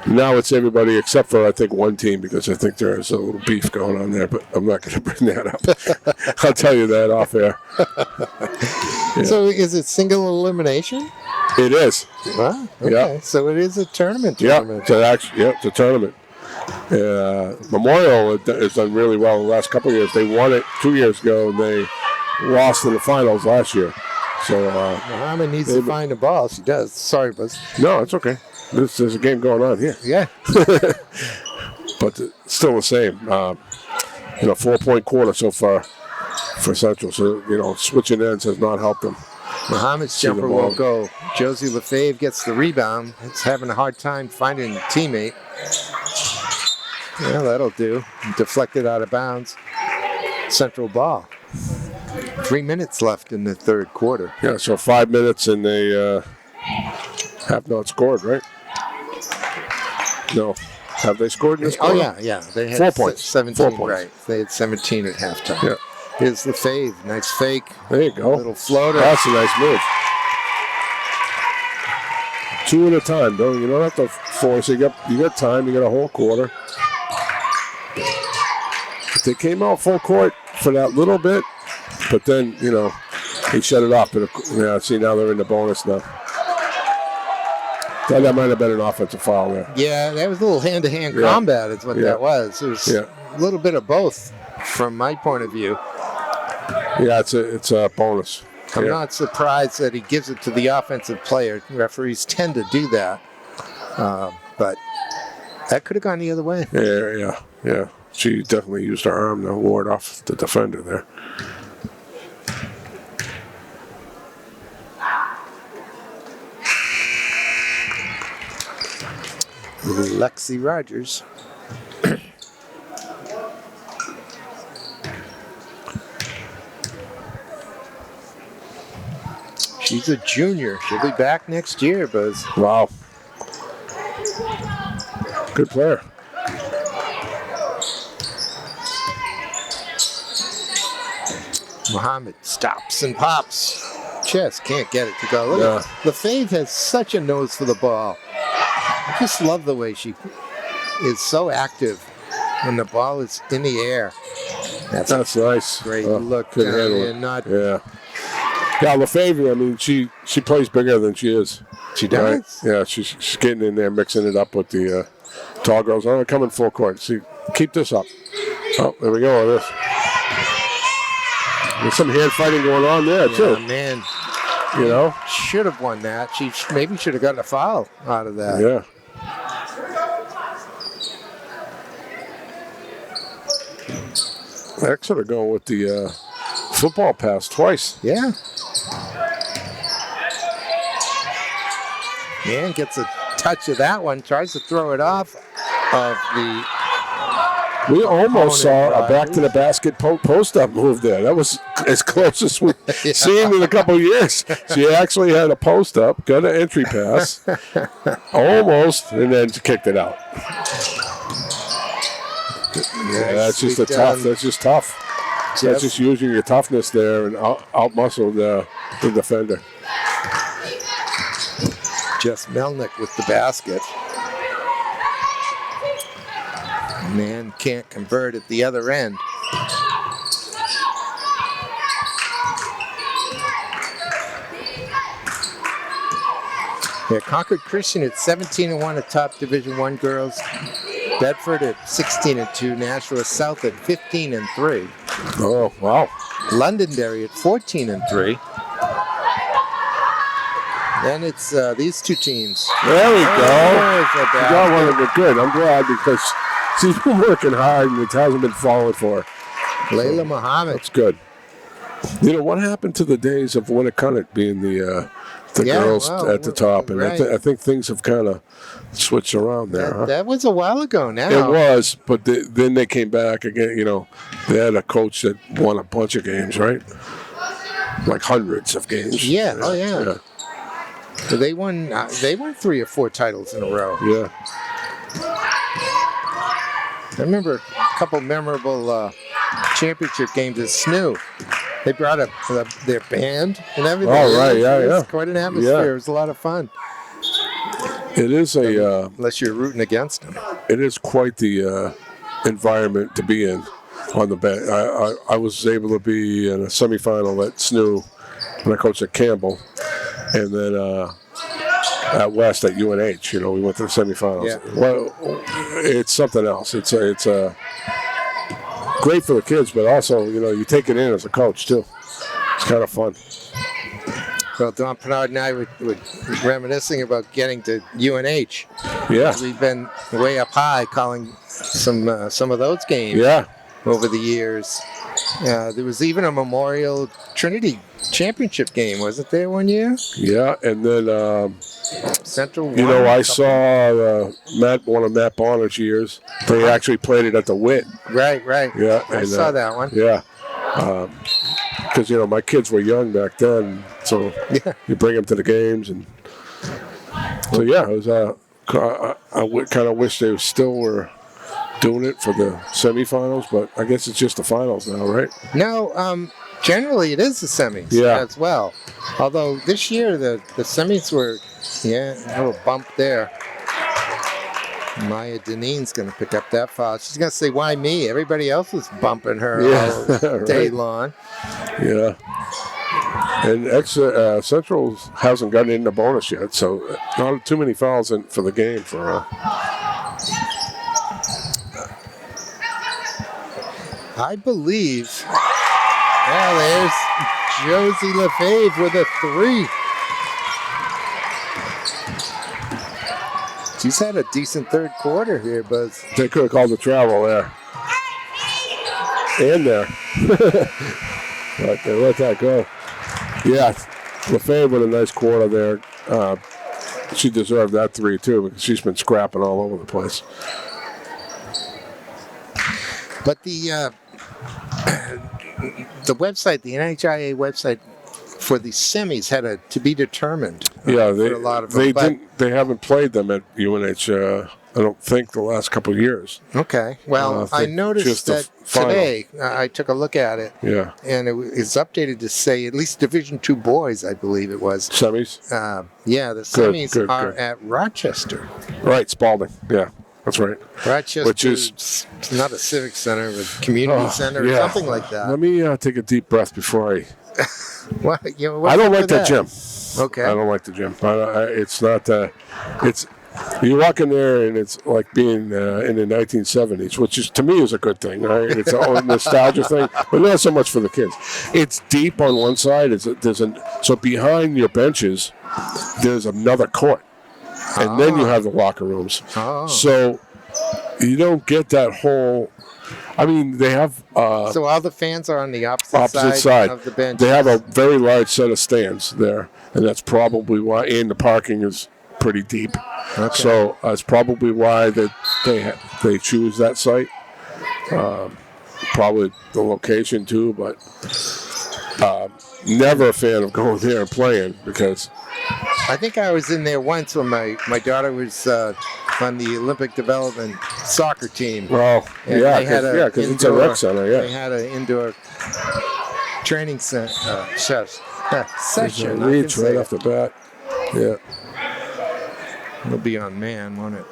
now it's everybody except for, I think, one team because I think there's a little beef going on there, but I'm not going to bring that up. I'll tell you that off air. Yeah. So is it single elimination? It is. Wow. Okay. Yeah. So it is a tournament. Yeah, it's a tournament. Memorial has done really well the last couple of years. They won it 2 years ago, and they lost in the finals last year. So Muhammad needs to find the ball. She does. Sorry, Buzz. No, it's okay. There's a game going on here. Yeah. But still the same. 4-point quarter so far for Central. So, switching ends has not helped them. Muhammad's jumper won't go. Josie Lefebvre gets the rebound. It's having a hard time finding a teammate. Yeah, that'll do. Deflected out of bounds. Central ball. 3 minutes left in the third quarter. Yeah, so 5 minutes and they have not scored, right? No. Have they scored in this quarter? Oh, yeah. They had 4 points. 17, 4 points. right. They had 17 at halftime. Yeah. Here's Lefebvre. Nice fake. There you go. Little floater. That's a nice move. 2 at a time, though. You don't have to force it. You got time. You got a whole quarter. If they came out full court for that little bit, but then, he shut it off. But see, now they're in the bonus now. Thought that might have been an offensive foul there. Yeah, that was a little hand-to-hand combat is what that was. It was a little bit of both from my point of view. Yeah, it's a bonus. I'm not surprised that he gives it to the offensive player. Referees tend to do that. But that could have gone the other way. Yeah. She definitely used her arm to ward off the defender there. Lexi Rogers. She's a junior. She'll be back next year, Buzz. Wow. Good player. Muhammad stops and pops. Just can't get it to go. Look at LaFave has such a nose for the ball. I just love the way she is so active when the ball is in the air. That's nice. Great look. Yeah. Yeah, LaFave, I mean, she plays bigger than she is. She does? Right? Yeah, she's getting in there, mixing it up with the tall girls. I'm coming full court. See, keep this up. Oh, there we go with this. There's some hand fighting going on there, too. Yeah, man. You know? Should have won that. She maybe should have gotten a foul out of that. Yeah. Exeter going with the football pass twice. Yeah. Man gets a touch of that one, tries to throw it off of the... We almost saw a back-to-the-basket post-up move there. That was as close as we've seen in a couple of years. She actually had a post-up, got an entry pass, almost, and then kicked it out. Yeah, that's just tough. That's just tough. That's just using your toughness there and out-muscle the defender. Jess Melnick with the basket. Man can't convert at the other end. Yeah, Concord Christian at 17-1 atop Division I girls. Bedford at 16-2. Nashua South at 15-3. Oh, wow. Londonderry at 14-3. Then it's these two teams. There we go. You got one of them good. I'm glad because she's been working hard and it hasn't been falling for her. Layla Muhammad. That's good. You know, what happened to the days of Winnicott being the girls at the top? And right. I think things have kind of switched around there. That was a while ago now. It was, but then they came back again. You know, they had a coach that won a bunch of games, right? Like hundreds of games. Yeah. Oh, yeah. So they won 3 or 4 titles in a row. Yeah. I remember a couple memorable championship games at SNU. They brought up their band and everything. Oh, right, It was quite an atmosphere. Yeah. It was a lot of fun. It is unless you're rooting against them. It is quite the environment to be in on the bench. I was able to be in a semifinal at SNU when I coached at Campbell. And then at West at UNH, you know, we went to the semifinals. Yeah. Well, it's something else. It's great for the kids, but also, you know, you take it in as a coach too. It's kind of fun. Well, Don Pennard and I were reminiscing about getting to UNH. Yeah. We've been way up high calling some of those games. Yeah. Over the years. There was even a Memorial Trinity championship game, wasn't there one year? Yeah, and then Central. You know, I saw one of Matt Bonner's years. They actually played it at the Wit. Right. Yeah, I saw that one. Yeah, because you know my kids were young back then, so you bring them to the games, and so yeah, it was. I kind of wish they still were doing it for the semifinals, but I guess it's just the finals now, right? No, generally it is the semis as well. Although this year the semis were, a little bump there. Maya Deneen's going to pick up that foul. She's going to say, why me? Everybody else was bumping her all day long. Yeah. And Central hasn't gotten in the bonus yet, so not too many fouls for the game for her. I believe. Well, there's Josie LaFave with a 3. She's had a decent third quarter here, Buzz. They could have called the travel there. And there. But they let that go. Yeah, LaFave with a nice quarter there. she deserved that 3 too, because she's been scrapping all over the place. But the website, the NHIAA website for the semis had a to be determined. Yeah, for a lot of them, they haven't played them at UNH. I don't think the last couple of years. Okay. Well, I noticed that today I took a look at it. Yeah. And it's updated to say at least Division II boys, I believe it was. Semis? Yeah, the semis are at Rochester. Right, Spalding. Yeah, that's right. Rochester, which is not a civic center, but community center or something like that. Let me take a deep breath before I... Well, I don't like that gym. Okay. I don't like the gym. It's not... it's... You walk in there and it's like being in the 1970s, which is to me is a good thing. Right? It's a nostalgia thing, but not so much for the kids. It's deep on one side. So behind your benches, there's another court, and then you have the locker rooms. So you don't get that whole. I mean, they have. So all the fans are on the opposite side of the bench. They have a very large set of stands there, and that's probably why. And the parking is pretty deep. Okay. So that's probably why they choose that site. Probably the location too, but never a fan of going there and playing because. I think I was in there once when my daughter was on the Olympic development soccer team. Well, because it's a rec center. Yeah, they had an indoor training session. Reach right off the bat. Yeah. It'll be on man, won't it?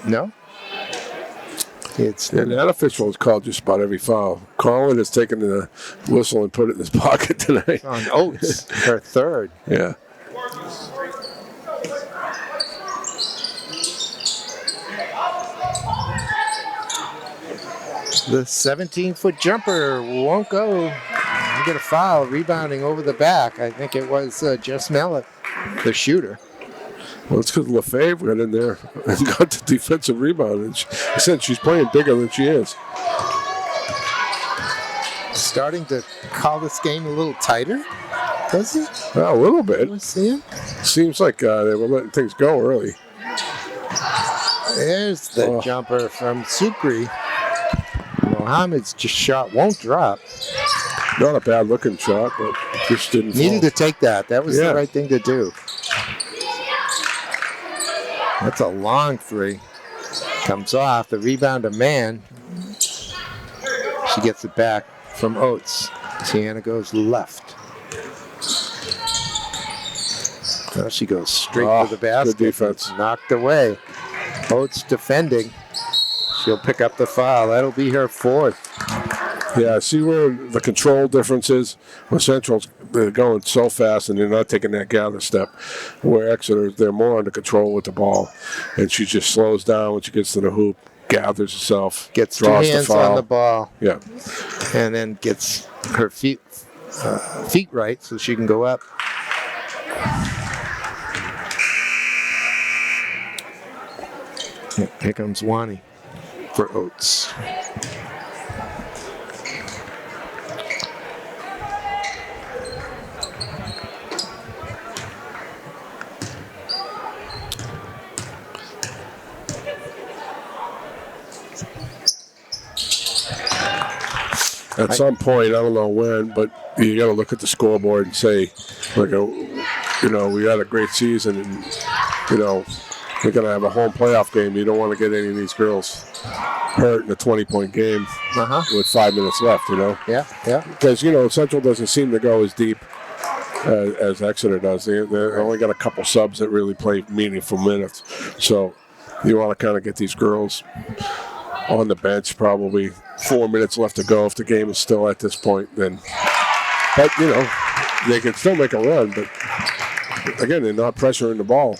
No? That official has called just about every foul. Colin has taken the whistle and put it in his pocket tonight. On Oates, her third. Yeah. The 17-foot jumper won't go. You get a foul, rebounding over the back. I think it was Jess Mellett, the shooter. Well, it's because Lefebvre got in there and got the defensive rebound. And I said she's playing bigger than she is. Starting to call this game a little tighter, does he? A little bit. See him? Seems like they were letting things go early. There's the jumper from Sukri. Mohammed's shot won't drop. Not a bad looking shot, but just didn't fall. Needed to take that. That was the right thing to do. That's a long three. Comes off. The rebound to Man. She gets it back from Oates. Tiana goes left. Now she goes straight for the basket. Good defense. Knocked away. Oates defending. She'll pick up the foul. That'll be her fourth. Yeah, see where the control difference is? Where Central's they're going so fast and they're not taking that gather step. Where Exeter, they're more under control with the ball. And she just slows down when she gets to the hoop, gathers herself, gets draws two hands the foul. on the ball. Yeah. And then gets her feet right so she can go up. Here comes Wani for Oates. At some point, I don't know when, but you got to look at the scoreboard and say, like, we had a great season, and we're going to have a home playoff game. You don't want to get any of these girls hurt in a 20-point game with 5 minutes left. Yeah. Because Central doesn't seem to go as deep as Exeter does. They only got a couple subs that really play meaningful minutes. So you want to kind of get these girls on the bench, probably 4 minutes left to go if the game is still at this point. But they can still make a run. But again, they're not pressuring the ball.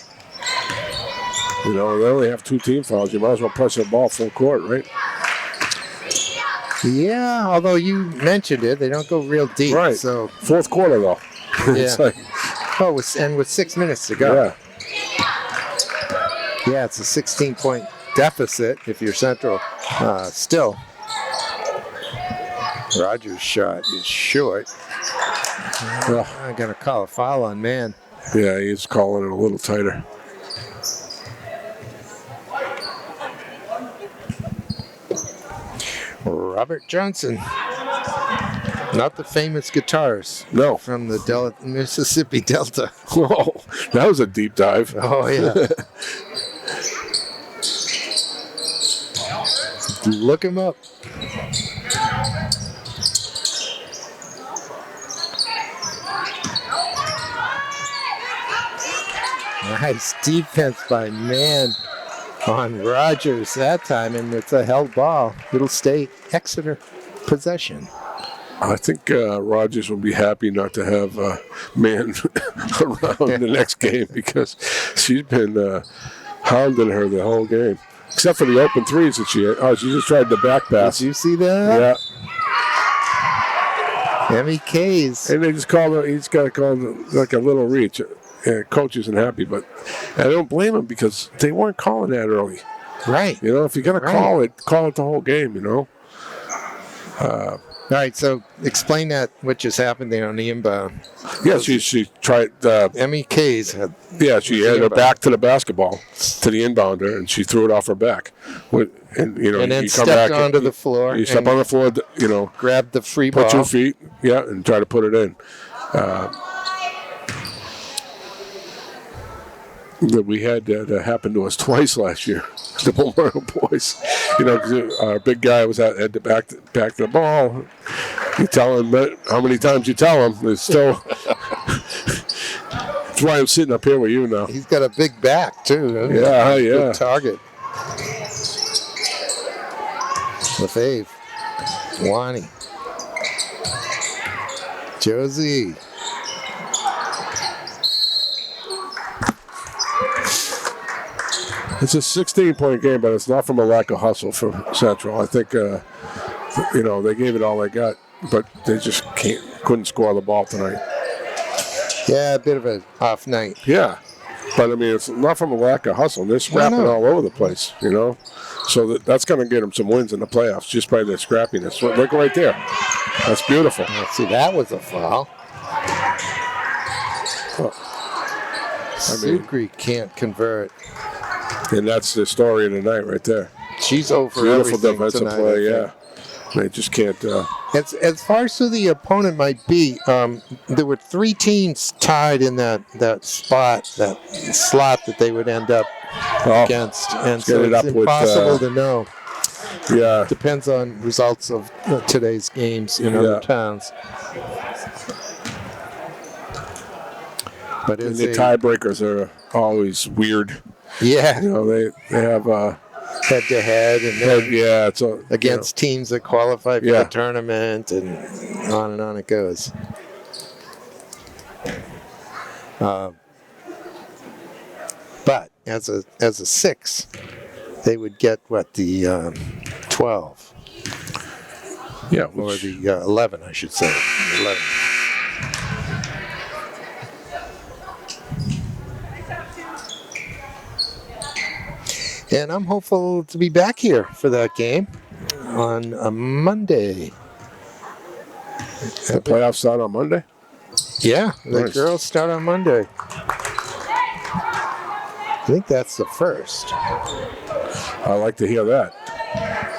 They only have 2 team fouls. You might as well pressure the ball full court, right? Yeah, although you mentioned it, they don't go real deep. Right. So fourth quarter though. Yeah. And with 6 minutes to go. Yeah. Yeah, it's a 16-point deficit if you're Central. Still, Rogers' shot is short. I got to call a foul on Man. Yeah, he's calling it a little tighter. Robert Johnson. Not the famous guitarist. No. From the Mississippi Delta. Oh, that was a deep dive. Oh, yeah. Look him up. Nice defense by Mann on Rogers that time, and it's a held ball. It'll stay Exeter possession. I think Rogers will be happy not to have Mann around the next game because she's been hounding her the whole game. Except for the open threes that she had. Oh, she just tried the back pass. Did you see that? Yeah. MEKs. And they just called it, he's got to call it like a little reach. Coach isn't happy, but I don't blame him because they weren't calling that early. Right. You know, if you're going to call it the whole game, you know. All right, so explain that, what just happened there on the inbound. Yeah, she tried. MEKs had. Yeah, she had her back to the basketball, to the inbounder, and she threw it off her back. And, you know, and then you come stepped back onto the floor. You step on the floor, you know. Grab the free ball. Put 2 feet, yeah, and try to put it in. We had that happen to us twice last year, the Memorial boys. You know, 'cause our big guy was at the back to the ball. You tell him, but how many times you tell him, it's still. That's why I'm sitting up here with you now. He's got a big back too. Yeah, yeah. Good target. Lefebvre, Wani, Josie. It's a 16-point game, but it's not from a lack of hustle for Central. I think, you know, they gave it all they got, but they just couldn't score the ball tonight. Yeah, a bit of an off night. Yeah, but I mean, it's not from a lack of hustle. They're scrapping all over the place, you know. So that's going to get them some wins in the playoffs just by their scrappiness. Look right there. That's beautiful. Let's see, that was a foul. Sukri can't convert. And that's the story of the night right there. She's over beautiful everything defensive tonight, play, yeah. They just can't. As far as who the opponent might be, there were 3 teams tied in that spot, that slot that they would end up against, and so it's impossible to know. Yeah, depends on results of today's games in other towns. But the tiebreakers are always weird. Yeah, you know they have head-to-head, and then it's against teams that qualify for the tournament, and on it goes. But as a 6, they would get the 12. Yeah, or the 11, I should say. 11. And I'm hopeful to be back here for that game on a Monday. The playoffs start on Monday? Yeah, the nice. Girls start on Monday. I think that's the first. I like to hear that.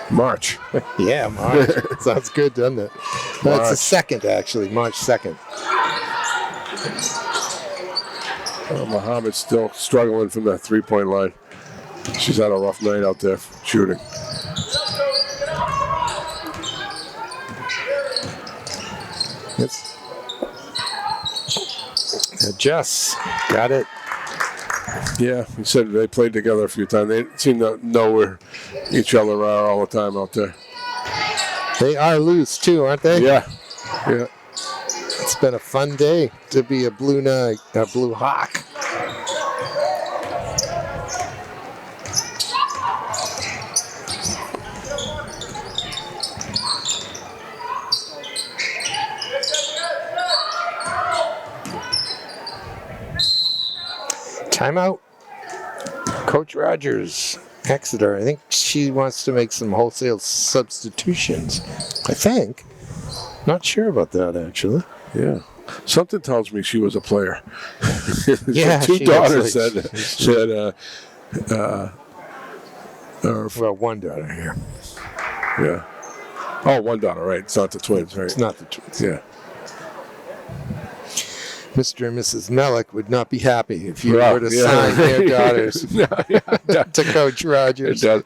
March. Yeah, March. Sounds good, doesn't it? No, it's the 2nd, actually, March 2nd. Muhammad's still struggling from that 3-point line. She's had a rough night out there shooting. Jess got it. Yeah, he said they played together a few times. They seem to know where each other are all the time out there. They are loose too, aren't they? Yeah. Yeah. It's been a fun day to be a Blue Hawk. Timeout. Coach Rogers, Exeter. I think she wants to make some wholesale substitutions. I think. Not sure about that, actually. Yeah. Something tells me she was a player. Yeah, 2 daughters said well, 1 daughter here. Yeah. Oh, one daughter, right? It's not the twins, right? It's not the twins. Yeah. Mr. and Mrs. Mellick would not be happy if you Well, were to yeah. sign their daughters to Coach It Rogers. does.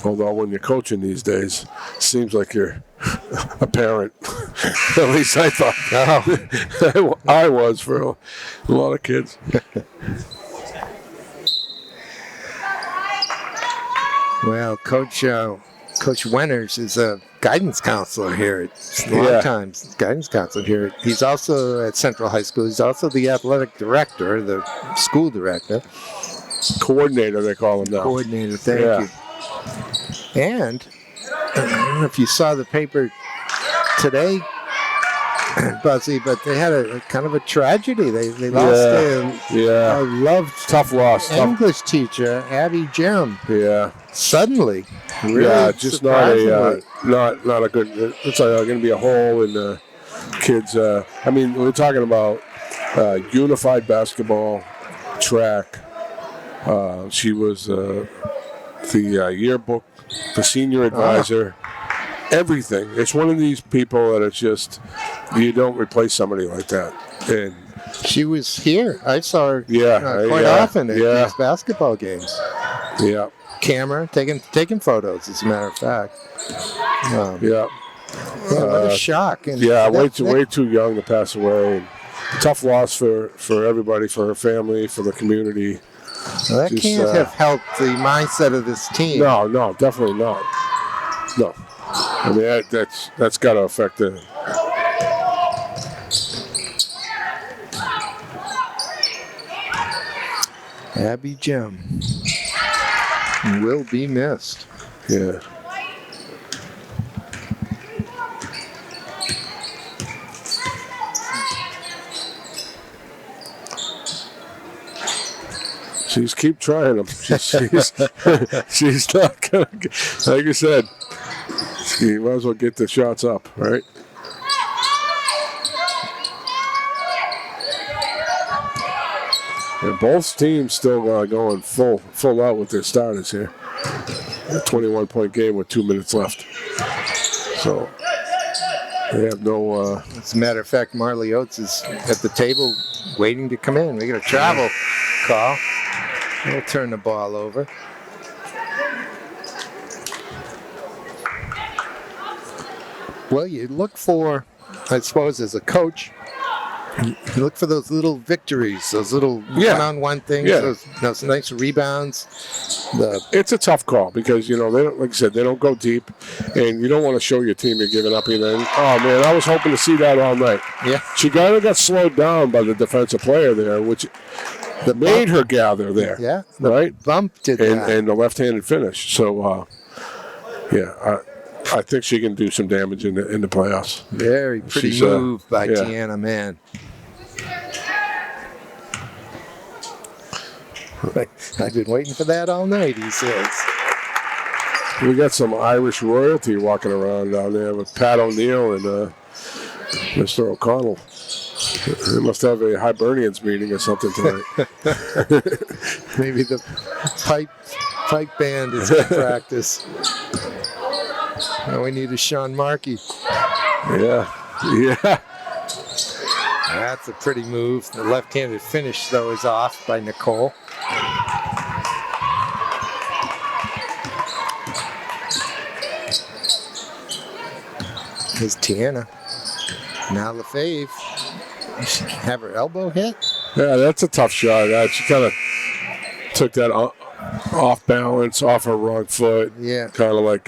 Although when you're coaching these days, it seems like you're a parent. At least I thought. Oh. I was for a lot of kids. Well, Coach Wenners is a guidance counselor here. A lot of times, guidance counselor here. He's also at Central High School. He's also the athletic director, the school director. Coordinator, they call him now. Coordinator, thank you. And I don't know if you saw the paper today, Buzzy, but they had a kind of a tragedy. They lost a tough loss. English teacher, Abby Jim. Yeah. Suddenly. Really just not a good. It's going to be a hole in the kids. I mean, we're talking about unified basketball, track. She was the yearbook, the senior advisor, everything. It's one of these people that it's just, you don't replace somebody like that. And she was here. I saw her quite often at these basketball games. Yeah. Camera, taking photos, as a matter of fact. What a shock. And way too young to pass away. And tough loss for everybody, for her family, for the community. Well, that can't have helped the mindset of this team. No, definitely not. No. I mean, that's got to affect it. Abby Jim will be missed. Yeah. She's keep trying them. She's not gonna like you said. She might as well get the shots up, right? And both teams still going full out with their starters here. A 21-point game with 2 minutes left. So they have no. As a matter of fact, Marley Oates is at the table waiting to come in. We got a travel call. We'll turn the ball over. Well, you look for, I suppose, as a coach, you look for those little victories, those little one-on-one things, those nice rebounds. It's a tough call because, they don't, like I said, they don't go deep, and you don't want to show your team you're giving up either. And, oh, man, I was hoping to see that all night. Yeah. She kind of got slowed down by the defensive player there, which made her gather there. Yeah, right? Bump did that. And the left-handed finish. So, I think she can do some damage in the playoffs. Very pretty move by Tiana Mann. I've been waiting for that all night, he says. We got some Irish royalty walking around down there with Pat O'Neill and Mr. O'Connell. They must have a Hibernians meeting or something tonight. Maybe the pipe band is in practice. Now we need a Sean Markey. Yeah. That's a pretty move. The left-handed finish, though, is off by Nicole. Here's Tiana. Now Lefebvre. Have her elbow hit? Yeah, that's a tough shot. She kind of took that off balance, off her wrong foot. Yeah. Kind of like...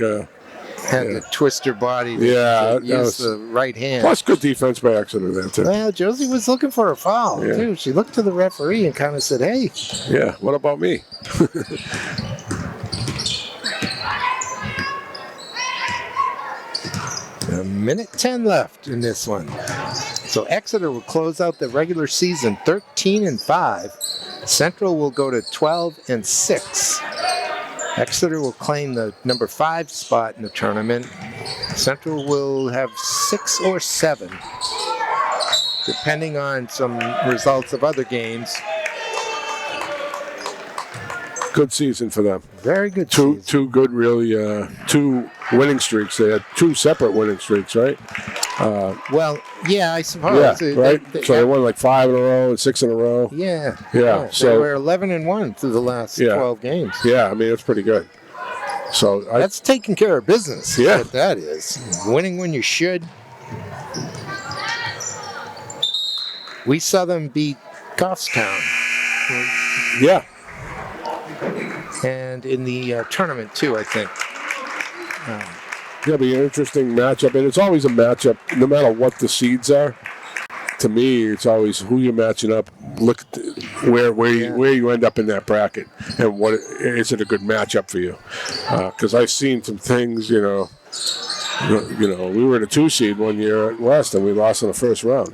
had to twist her body to use the right hand. Plus good defense by Exeter there, too. Well, Josie was looking for a foul, too. She looked to the referee and kind of said, hey. Yeah, what about me? A minute 10 left in this one. So Exeter will close out the regular season 13-5. Central will go to 12-6. Exeter will claim the number 5 spot in the tournament. Central will have 6 or 7. depending on some results of other games. Good season for them. Very good season. Two good, really, 2 winning streaks. They had 2 separate winning streaks, right? Well, yeah, I suppose. Yeah, right? So they won like 5 in a row and 6 in a row. Yeah. Yeah. So they were 11-1 through the last 12 games. Yeah, I mean, it's pretty good. So that's taking care of business. Yeah. What that is. Winning when you should. We saw them beat Goffstown. Yeah. And in the tournament, too, I think. It'll be an interesting matchup. And it's always a matchup, no matter what the seeds are. To me, it's always who you're matching up. Look at where you end up in that bracket. And what is it a good matchup for you? Because I've seen some things, we were in a 2 seed one year at West, and we lost in the first round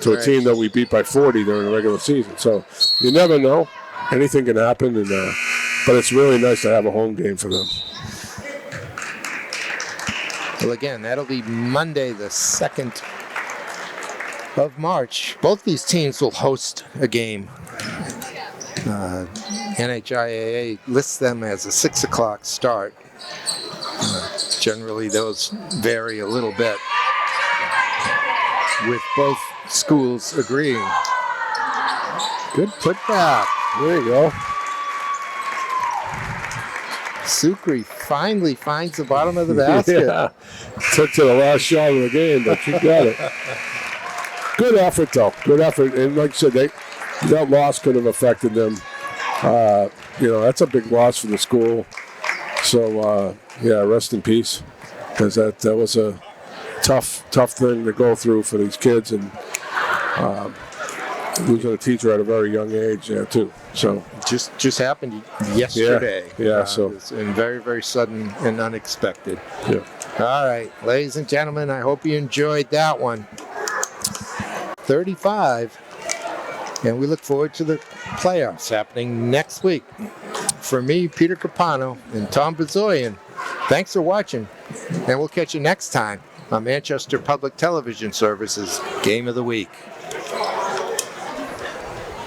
to a team that we beat by 40 during the regular season. So you never know. Anything can happen, and but it's really nice to have a home game for them. Well, again, that'll be Monday, the 2nd of March. Both these teams will host a game. NHIAA lists them as a 6 o'clock start. Generally, those vary a little bit, with both schools agreeing. Good putback. There you go. Sucre finally finds the bottom of the basket. Yeah. Took to the last shot of the game, but you got it. Good effort, though. Good effort. And like I said, that loss could have affected them. That's a big loss for the school. So, rest in peace. Because that was a tough thing to go through for these kids. And losing a teacher at a very young age there, too. So just happened yesterday. Yeah. And very, very sudden and unexpected. Yeah. All right, ladies and gentlemen, I hope you enjoyed that one. 35, and we look forward to the playoffs happening next week. For me, Peter Capano, and Tom Bezoyan, thanks for watching, and we'll catch you next time on Manchester Public Television Service's Game of the Week.